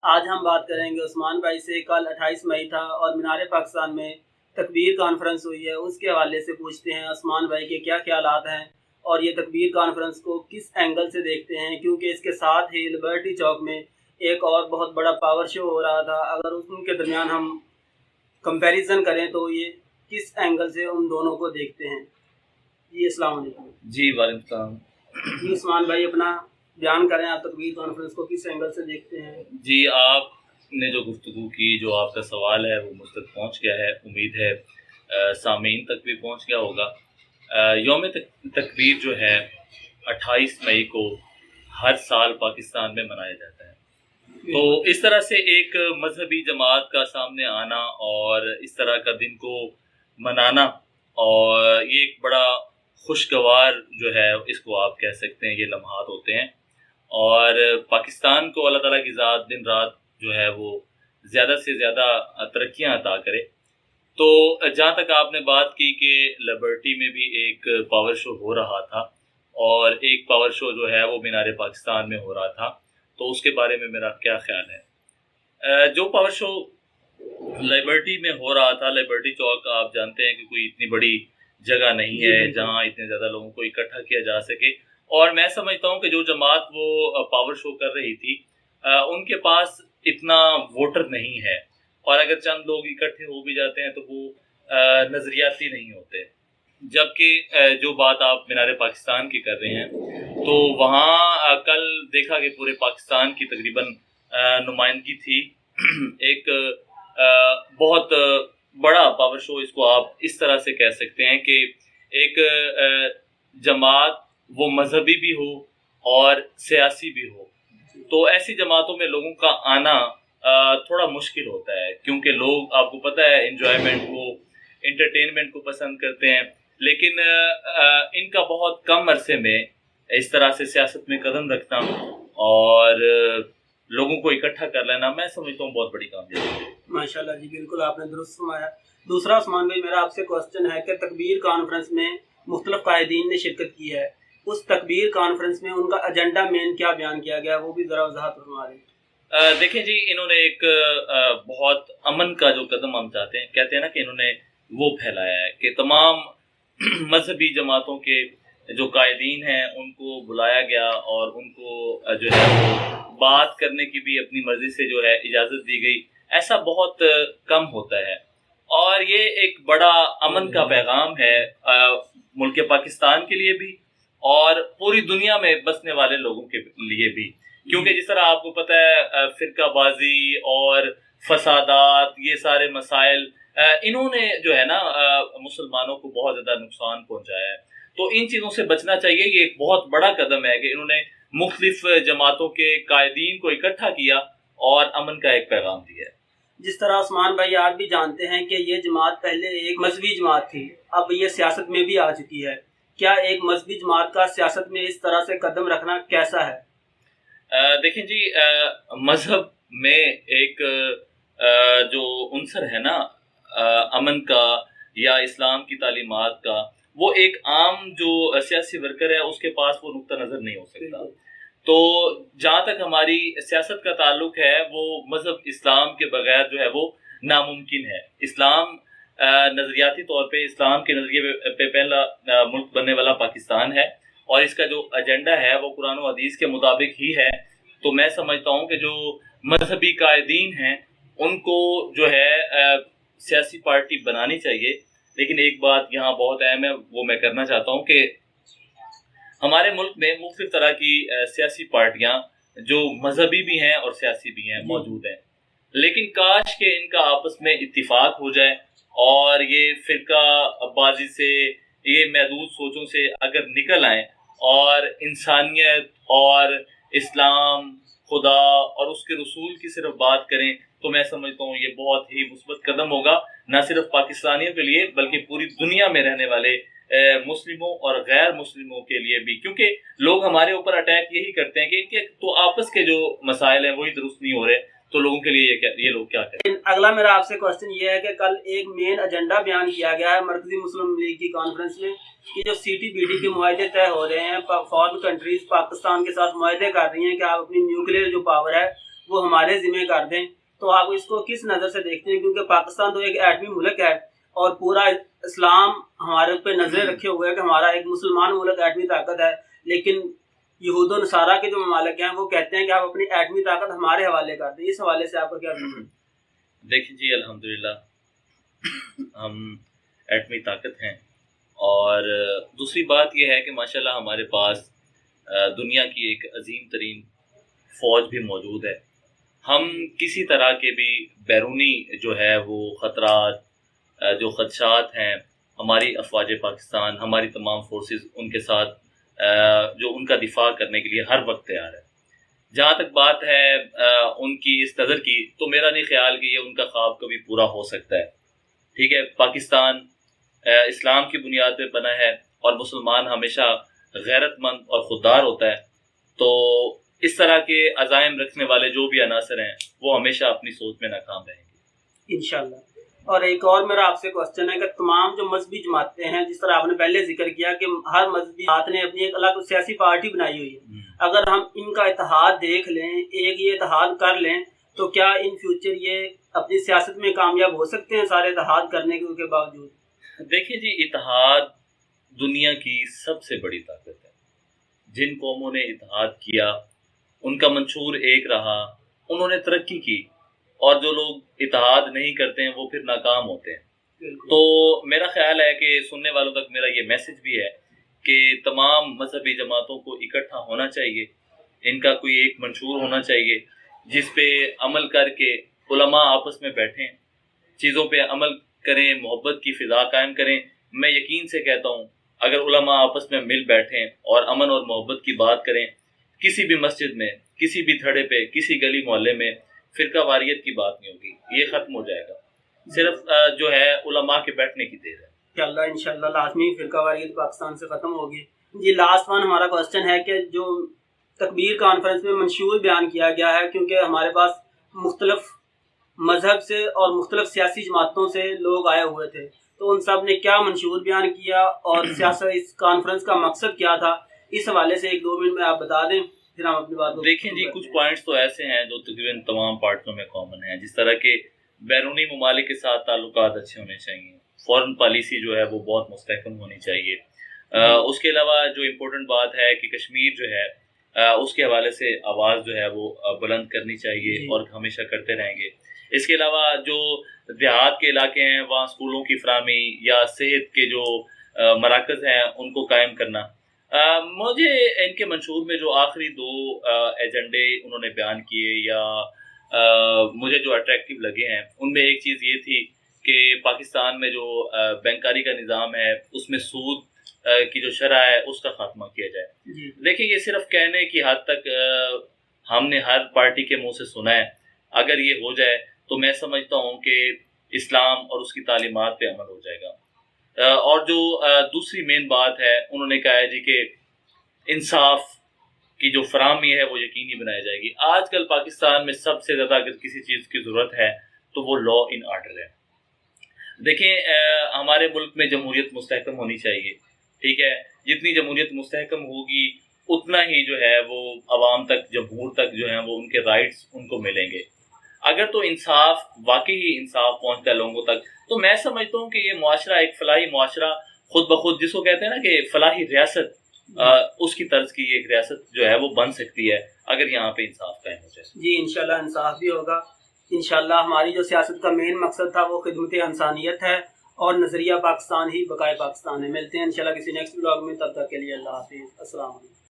आज हम बात करेंगे उस्मान भाई से। कल 28 मई था और मीनार पाकिस्तान में तकबीर कॉन्फ्रेंस हुई है, उसके हवाले से पूछते हैं उस्मान भाई के क्या ख्यालात हैं और ये तकबीर कॉन्फ्रेंस को किस एंगल से देखते हैं, क्योंकि इसके साथ ही लिबर्टी चौक में एक और बहुत बड़ा पावर शो हो रहा था। अगर उनके दरमियान हम कंपैरिजन करें तो ये किस एंगल से उन दोनों को देखते हैं। जी अस्सलाम वालेकुम। जी वालेकुम सलाम। जी उस्मान भाई, अपना बयान करें, आप तकबीर कॉन्फ्रेंस को किस एंगल से देखते हैं। जी, आपने जो गुफ्तगू की, जो आपका सवाल है वो मुझ तक पहुँच गया है। उम्मीद है सामीन तक भी पहुँच गया होगा। यौम तकबीर जो है 28 मई को हर साल पाकिस्तान में मनाया जाता है। तो इस तरह से एक मजहबी जमात का सामने आना और इस तरह का दिन को मनाना, और ये एक बड़ा खुशगवार जो है इसको आप कह सकते हैं, ये लम्हात होते हैं। और पाकिस्तान को अल्लाह ताला की ज़ात दिन रात जो है वो ज़्यादा से ज़्यादा तरक्कियाँ अता करे। तो जहाँ तक आपने बात की कि लिबर्टी में भी एक पावर शो हो रहा था और एक पावर शो जो है वो मीनार पाकिस्तान में हो रहा था, तो उसके बारे में मेरा क्या ख्याल है। जो पावर शो लिबर्टी में हो रहा था, लिबर्टी चौक आप जानते हैं कि कोई इतनी बड़ी जगह नहीं है जहाँ इतने ज़्यादा लोगों को इकट्ठा किया जा सके। और मैं समझता हूँ कि जो जमात वो पावर शो कर रही थी, उनके पास इतना वोटर नहीं है, और अगर चंद लोग इकट्ठे हो भी जाते हैं तो वो नज़रियाती नहीं होते। जबकि जो बात आप मीनार पाकिस्तान की कर रहे हैं, तो वहाँ कल देखा कि पूरे पाकिस्तान की तकरीबन नुमाइंदगी थी। एक बहुत बड़ा पावर शो, इसको आप इस तरह से कह सकते हैं कि एक जमात वो मजहबी भी हो और सियासी भी हो, तो ऐसी जमातों में लोगों का आना थोड़ा मुश्किल होता है, क्योंकि लोग, आपको पता है, एंजॉयमेंट को, एंटरटेनमेंट को पसंद करते हैं। लेकिन इनका बहुत कम अरसे में इस तरह से सियासत में कदम रखना और लोगों को इकट्ठा कर लेना, मैं समझता हूँ बहुत बड़ी कामयाबी है। माशाल्लाह जी, बिल्कुल आपने दुरुस्त फरमाया। दूसरा उस्मान भाई, मेरा आपसे क्वेश्चन है कि तकबीर कॉन्फ्रेंस में मुख्तलिफ कायदीन ने शिरकत की है, उस तकबीर कॉन्फ्रेंस में उनका एजेंडा मेन क्या बयान किया गया, वो भी ज़रा वजाहत फरमा दें। देखें जी, इन्होंने एक बहुत अमन का जो कदम हम चाहते हैं, कहते हैं ना कि इन्होंने वो फैलाया है कि तमाम मजहबी जमातों के जो कायदीन हैं उनको बुलाया गया और उनको जो है वो बात करने की भी अपनी मर्जी से जो है इजाज़त दी गई। ऐसा बहुत कम होता है, और ये एक बड़ा अमन का पैगाम है मुल्क पाकिस्तान के लिए भी और पूरी दुनिया में बसने वाले लोगों के लिए भी। क्योंकि जिस तरह आपको पता है, फिरकाबाजी और फसादात, ये सारे मसाइल, इन्होंने जो है ना मुसलमानों को बहुत ज़्यादा नुकसान पहुंचाया है। तो इन चीज़ों से बचना चाहिए। ये एक बहुत बड़ा कदम है कि इन्होंने मुख्तलिफ जमातों के कायदीन को इकट्ठा किया और अमन का एक पैगाम दिया है। जिस तरह उस्मान भाई आप भी जानते हैं कि ये जमात पहले एक मजहबी जमात थी, अब ये सियासत में भी आ चुकी है। क्या एक मजहबी जमात का सियासत में इस तरह से कदम रखना कैसा है? देखें जी, मजहब में एक जो उनसर है ना अमन का या इस्लाम की तालीमात का, वो एक आम जो सियासी वर्कर है उसके पास वो नुक्ता नज़र नहीं हो सकता। तो जहाँ तक हमारी सियासत का ताल्लुक है, वो मजहब इस्लाम के बगैर जो है वो नामुमकिन है। इस्लाम नज़रियाती तौर पे, इस्लाम के नज़रिए पे पहला मुल्क बनने वाला पाकिस्तान है, और इसका जो एजेंडा है वो कुरान और हदीस के मुताबिक ही है। तो मैं समझता हूँ कि जो मजहबी कायदीन हैं उनको जो है सियासी पार्टी बनानी चाहिए। लेकिन एक बात यहाँ बहुत अहम है, वो मैं करना चाहता हूँ कि हमारे मुल्क में मुख्तलिफ तरह की सियासी पार्टियाँ जो मजहबी भी हैं और सियासी भी हैं मौजूद हैं। लेकिन काश के इनका आपस में इत्तिफाक हो जाए और ये फिरका बाजी से, ये महदूद सोचों से अगर निकल आए और इंसानियत और इस्लाम, खुदा और उसके रसूल की सिर्फ बात करें, तो मैं समझता हूँ ये बहुत ही मुस्बत कदम होगा, न सिर्फ पाकिस्तानियों के लिए बल्कि पूरी दुनिया में रहने वाले मुस्लिमों और गैर मुस्लिमों के लिए भी। क्योंकि लोग हमारे ऊपर अटैक यही करते हैं कि इनके तो आपस के जो मसाइल हैं वही दुरुस्त नहीं हो रहे, तो लोगों के लिए ये लोग क्या करें। अगला मेरा आपसे क्वेश्चन ये है कि कल एक मेन एजेंडा बयान किया गया है मरकजी मुस्लिम लीग की कॉन्फ्रेंस में कि जो CTBT के मुआहदे तय हो रहे हैं, फॉरेन कंट्रीज पाकिस्तान के साथ मुआहदे कर रही हैं कि आप अपनी न्यूक्लियर जो पावर है वो हमारे ज़िम्मे कर दें, तो आप इसको किस नज़र से देखते हैं? क्योंकि पाकिस्तान तो एक एटमी मुल्क है और पूरा इस्लाम हमारे पे नजरें रखे हुए है कि हमारा एक मुसलमान मुल्क एटमी ताकत है, लेकिन यहूद और नसारा के जो ममालिक हैं वो कहते हैं कि आप अपनी एटमी ताकत हमारे हवाले कर दें। इस हवाले से आपका क्या कहना है? देखिए जी, अल्हम्दुलिल्लाह हम एटमी ताकत हैं, और दूसरी बात यह है कि माशाल्लाह हमारे पास दुनिया की एक अजीम तरीन फ़ौज भी मौजूद है। हम किसी तरह के भी बैरूनी जो है वो ख़तरात, जो ख़दशात हैं, हमारी अफ़वाज पाकिस्तान, हमारी तमाम फोर्सेस उनके साथ जो उनका दिफा करने के लिए हर वक्त तैयार है। जहाँ तक बात है उनकी इस नज़र की, तो मेरा नहीं ख्याल कि ये उनका ख्वाब कभी पूरा हो सकता है। ठीक है, पाकिस्तान इस्लाम की बुनियाद पे बना है और मुसलमान हमेशा गैरतमंद और खुददार होता है, तो इस तरह के अज़ाइम रखने वाले जो भी अनासर हैं वो हमेशा अपनी सोच में नाकाम रहेंगे इंशाअल्लाह। और एक और मेरा आपसे क्वेश्चन है कि तमाम जो मजहबी जमातें हैं, जिस तरह आपने पहले जिक्र किया कि हर मजहबी जमात ने अपनी एक अलग सियासी पार्टी बनाई हुई है, अगर हम इनका इत्तेहाद देख लें, एक ये इत्तेहाद कर लें, तो क्या इन फ्यूचर ये अपनी सियासत में कामयाब हो सकते हैं सारे इत्तेहाद करने के बावजूद? देखिए जी, इत्तेहाद दुनिया की सबसे बड़ी ताकत है। जिन कौमों ने इत्तेहाद किया उनका मंशूर एक रहा, उन्होंने तरक्की की, और जो लोग इत्तेहाद नहीं करते हैं वो फिर नाकाम होते हैं। तो मेरा ख्याल है कि सुनने वालों तक मेरा ये मैसेज भी है कि तमाम मजहबी जमातों को इकट्ठा होना चाहिए, इनका कोई एक मंशूर होना चाहिए जिस पे अमल करके उलमा आपस में बैठें, चीज़ों पे अमल करें, मोहब्बत की फ़िज़ा कायम करें। मैं यकीन से कहता हूँ अगर उलमा आपस में मिल बैठें और अमन और मोहब्बत की बात करें, किसी भी मस्जिद में, किसी भी थड़े पे, किसी गली मोहल्ले में फ़िरका वारियत की बात नहीं होगी, ये ख़त्म हो जाएगा। सिर्फ जो है उलमा के बैठने की देर है। इंशाअल्लाह लाजमी फ़िरका वारियत पाकिस्तान से ख़त्म होगी। जी, लास्ट वन हमारा क्वेश्चन है कि जो तकबीर कॉन्फ्रेंस में मंशूर बयान किया गया है, क्योंकि हमारे पास मुख्तलिफ मजहब से और मुख्तलिफ सियासी जमातों से लोग आए हुए थे, तो उन सब ने क्या मंशूर बयान किया और सियासत इस कॉन्फ्रेंस का मकसद क्या था, इस हवाले से 1-2 मिनट में आप बता दें, फिर हम अपनी बात को। देखिए जी, कुछ पॉइंट्स तो ऐसे हैं जो तकरीबन तमाम पार्टियों में कॉमन है, जिस तरह के बैरूनी ममालिक के साथ ताल्लुकात अच्छे होने चाहिए, फॉरेन पॉलिसी जो है वो बहुत मुस्तहकम होनी चाहिए। उसके अलावा जो इम्पोर्टेंट बात है कि कश्मीर जो है उसके हवाले से आवाज़ जो है वो बुलंद करनी चाहिए और हमेशा करते रहेंगे। इसके अलावा जो देहात के इलाके हैं वहाँ स्कूलों की फराहमी या सेहत के जो मराकज़ हैं उनको कायम करना। मुझे इनके मंशूर में जो आखिरी 2 एजेंडे उन्होंने बयान किए या मुझे जो अट्रैक्टिव लगे हैं, उनमें एक चीज़ ये थी कि पाकिस्तान में जो बैंकारी का निज़ाम है उसमें सूद की जो शरह है उसका खात्मा किया जाए। देखिए, ये सिर्फ कहने की हद तक हमने हर पार्टी के मुंह से सुना है। अगर ये हो जाए तो मैं समझता हूँ कि इस्लाम और उसकी तालीमात पे अमल हो जाएगा। और जो दूसरी मेन बात है, उन्होंने कहा है जी कि इंसाफ की जो फराहमी है वो यकीनी बनाई जाएगी। आजकल पाकिस्तान में सबसे ज़्यादा अगर किसी चीज़ की ज़रूरत है तो वो लॉ इन ऑर्डर है। देखें, हमारे मुल्क में जमहूरियत मुस्तहकम होनी चाहिए, ठीक है। जितनी जमहूरियत मुस्तहकम होगी उतना ही जो है वो अवाम तक, जमहूर तक जो है वो उनके राइट्स उनको मिलेंगे। अगर तो इंसाफ, वाकई ही इंसाफ पहुँचता है लोगों तक, तो मैं समझता हूँ कि ये मुआशरा एक फलाही मुआशरा खुद ब खुद, जिसको कहते हैं ना कि फलाही रियासत, उसकी तर्ज की एक रियासत जो है वो बन सकती है अगर यहाँ पे इंसाफ कायम हो जाए। जी, इंशाल्लाह इंसाफ भी होगा। इंशाल्लाह हमारी जो सियासत का मेन मकसद था वो खिदमत इंसानियत है और नज़रिया पाकिस्तान ही बकाए पाकिस्तान है। मिलते हैं इंशाल्लाह किसी नेक्स्ट ब्लॉग में, तब तक के लिए अल्लाह हाफिज़, अस्सलाम वालेकुम।